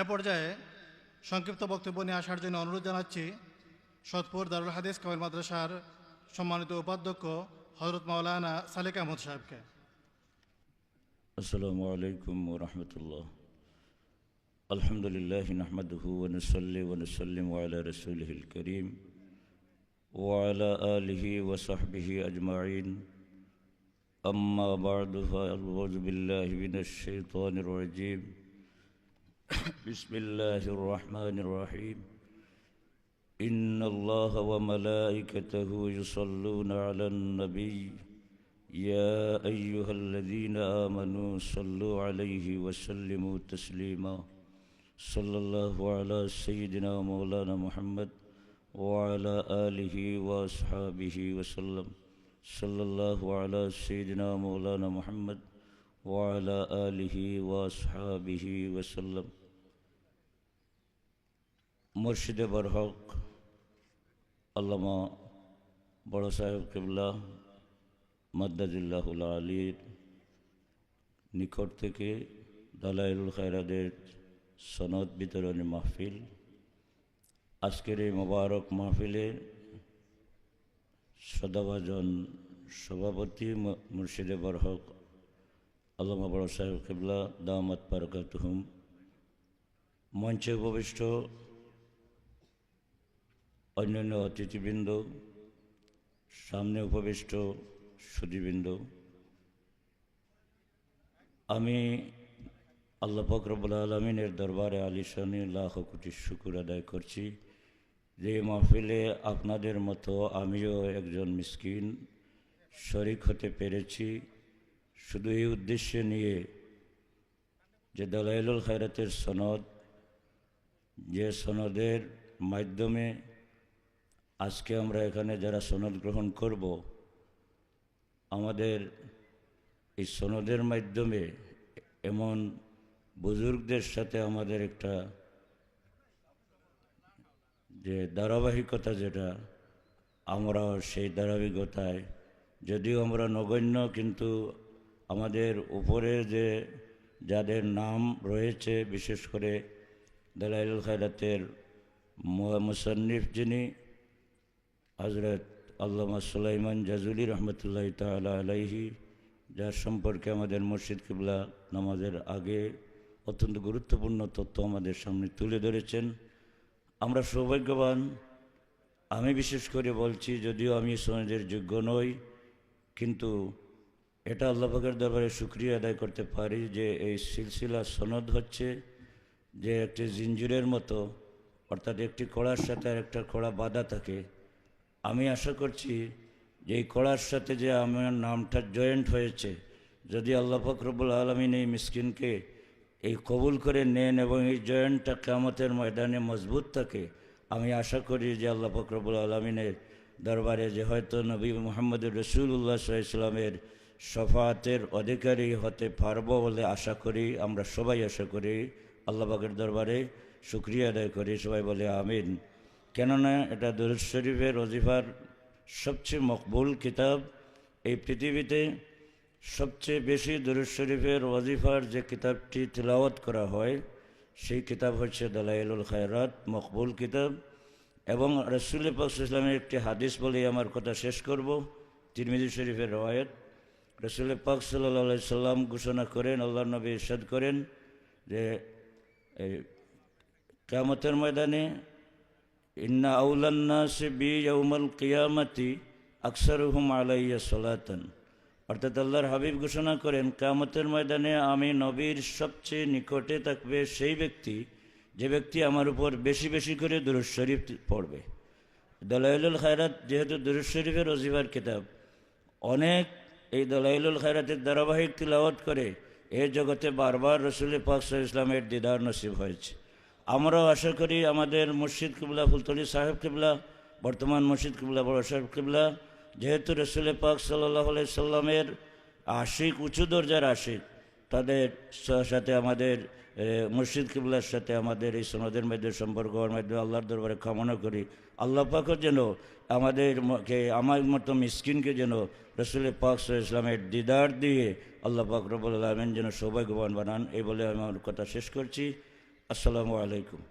এ পর্যায়ে সংক্ষিপ্ত বক্তব্য নিয়ে আসার জন্য অনুরোধ জানাচ্ছি সতপুর দারুল হাদিস কামিল মাদ্রাসার সম্মানিত উপাধ্যক্ষ হযরত মাওলানা সালেক আহমদ সাহেবকে। আসসালামু আলাইকুম ওয়া রাহমাতুল্লাহ। আলহামদুলিল্লাহি নাহমাদুহু ওয়া নুসাল্লি ওয়া নুসাল্লিমু আলা রাসূলিহিল কারীম ওয়া আলা আলিহি ওয়া সাহবিহি আজমাইন। আম্মা বা'দু ফাআউযু বিল্লাহি মিনাশ শাইতানির রাজীম। বিসমিল্লাহির রাহমানির রাহিম। ইন্নাল্লাহা ওয়া মালাইকাতাহু ইউসাল্লুনা আলান নবী يا أيها الذين آمنوا صلوا عليه وسلموا تسليما صلى الله على سيدنا مولانا محمد وعلى آله وأصحابه وسلم صلى الله على سيدنا مولانا محمد وعلى آله وأصحابه وسلم। مرشد برحق আল্লামা বড় সাহেব কিবলা মাদ্দাজিল্লাহুল আলীর নিকট থেকে দালাইলুল খায়রাতের সনদ বিতরণী মাহফিল, আজকের এই মোবারক মাহফিলে সদাভাজন সভাপতি মুর্শিদে বরহক আল্লামা বড় সাহেব কিবলা দামাত বারাকাতুহুম, মঞ্চে উপবিষ্ট অন্যান্য অতিথিবৃন্দ, সামনে উপবিষ্ট সুধীবৃন্দ, আমি আল্লাহ পাক রব্বুল আলামিনের দরবারে আলিশানে লাখ কোটি শুকর আদায় করছি যে মাহফিলে আপনাদের মতো আমিও একজন মিসকিন শরীক হতে পেরেছি, শুধু এই উদ্দেশ্যে নিয়ে যে দালাইলুল খায়রাতের সনদ, যে সনদের মাধ্যমে আজকে আমরা এখানে যারা সনদ গ্রহণ করব, আমাদের এই সনদের মাধ্যমে এমন বুজুর্গদের সাথে আমাদের একটা যে ধারাবাহিকতা, যেটা আমরা সেই ধারাবাহিকতায় যদিও আমরা নগণ্য, কিন্তু আমাদের উপরে যে যাদের নাম রয়েছে, বিশেষ করে দালাইলুল খায়রাতের মুসান্নিফ যিনি হযরত আল্লামা সুলাইমান জাজুলি রহমতুল্লাহ তাআলা আলাইহি, যার সম্পর্কে আমাদের মুর্শিদ কিবলা নামাজের আগে অত্যন্ত গুরুত্বপূর্ণ তথ্য আমাদের সামনে তুলে ধরেছেন। আমরা সৌভাগ্যবান, আমি বিশেষ করে বলছি, যদিও আমি সনদের যোগ্য নই, কিন্তু এটা আল্লাহ পাকের দরবারে শুকরিয়া আদায় করতে পারি যে এই সিলসিলা সনদ হচ্ছে যে একটি জিঞ্জিরের মতো, অর্থাৎ একটি কড়ার সাথে আর একটা কড়া বাঁধা থাকে। আমি আশা করছি যে এই কড়ার সাথে যে আমার নামটা জয়েন্ট হয়েছে, যদি আল্লাহ পাক রব্বুল আলামিন এই মিসকিনকে এই কবুল করে নেন এবং এই জয়েন্টটা কিয়ামতের ময়দানে মজবুত থাকে, আমি আশা করি যে আল্লাহ পাক রব্বুল আলামিনের দরবারে যে হয়তো নবী মুহাম্মদুর রাসূলুল্লাহ সাল্লাল্লাহু আলাইহি ওয়াসাল্লামের শফাআতের অধিকারী হতে পারবো বলে আশা করি, আমরা সবাই আশা করি। আল্লাহ পাকের দরবারে শুকরিয়া আদায় করি, সবাই বলে আমিন। কেননা এটা দুরূদ শরীফের ওজিফার সবচেয়ে মকবুল কিতাব। এই পৃথিবীতে সবচেয়ে বেশি দুরূদ শরীফের ওজিফার যে কিতাবটি তিলাওয়াত করা হয়, সেই কিতাব হচ্ছে দালাইলুল খায়রাত, মকবুল কিতাব। এবং রাসূল পাক সাল্লাল্লাহু আলাইহি ওয়াসাল্লামের একটি হাদিস বলেই আমার কথা শেষ করব। তিরমিজি শরীফের রওয়ায়াত, রাসূল পাক সাল্লাল্লাহু আলাইহি সাল্লাম ঘোষণা করেন, আল্লাহর নবী ইরশাদ করেন যে কিয়ামতের ময়দানে ইন্না আউলান নাসি বি ইয়াউমাল কিয়ামাতি আকসারুহুম আলাইয়া সালাতান, অর্থাৎ আল্লাহর হাবিব ঘোষণা করেন কিয়ামতের ময়দানে আমি নবীর সবচেয়ে নিকটে থাকবে সেই ব্যক্তি, যে ব্যক্তি আমার উপর বেশি বেশি করে দুরূদ শরীফ পড়বে। দালাইলুল খায়রাত যেহেতু দুরূদ শরীফের ওজিফার কিতাব, অনেক এই দালাইলুল খায়রাতের ধারাবাহিক তিলাওয়াত করে এই জগতে বারবার রাসূল পাক সাল্লাল্লাহু আলাইহি ওয়াসাল্লামের দিদার নসিব হয়েছে। আমরাও আশা করি আমাদের মুর্শিদ কিবলা ফুলতলি সাহেব কিবলা, বর্তমান মুর্শিদ কিবলা বড় সাহেব কিবলা, যেহেতু রাসূল পাক সাল্লাল্লাহু আলাইহি সাল্লামের আশিক, উঁচু দরজার আশিক, তাদের সাথে আমাদের মুর্শিদ কিবলার সাথে আমাদের এই সনদের মধ্যে সম্পর্ক হওয়ার মাধ্যমে আল্লাহর দরবারে কামনা করি আল্লাহ পাকও যেন আমাদেরকে, আমার মতো মিসকিনকে যেন রাসূল পাক সাল্লাল্লাহু আলাইহি ওয়াসাল্লামের দিদার দিয়ে আল্লাহ পাক রব্বুল আলামিন যেন সৌভাগ্যবান বানান। এই বলে আমি আমার কথা শেষ করছি। আসসালামু আলাইকুম।